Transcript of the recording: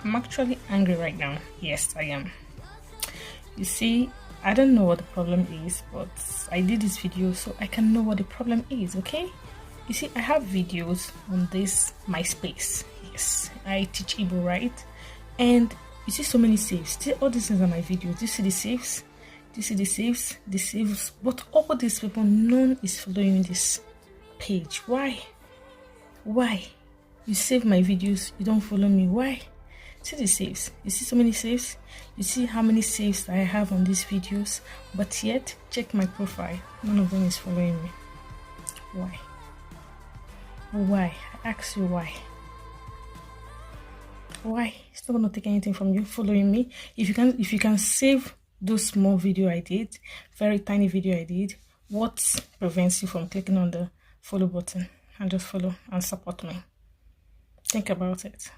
I'm actually angry right now. Yes, I am. You see, I don't know what the problem is, but I did this video so I can know what the problem is, okay? You see, I have videos on this MySpace. Yes, I teach Igbo, right? And you see so many saves. See, all these things are my videos. Do you see the saves? Do you see the saves? The saves. But all these people, none is following this page. Why? Why? You save my videos, you don't follow me. Why? See the saves. You see so many saves? You see how many saves I have on these videos, but yet check my profile. None of them is following me. Why? Why? I ask you why. Why? It's not gonna take anything from you following me. If you can save those small video I did, very tiny video I did, what prevents you from clicking on the follow button and just follow and support me? Think about it.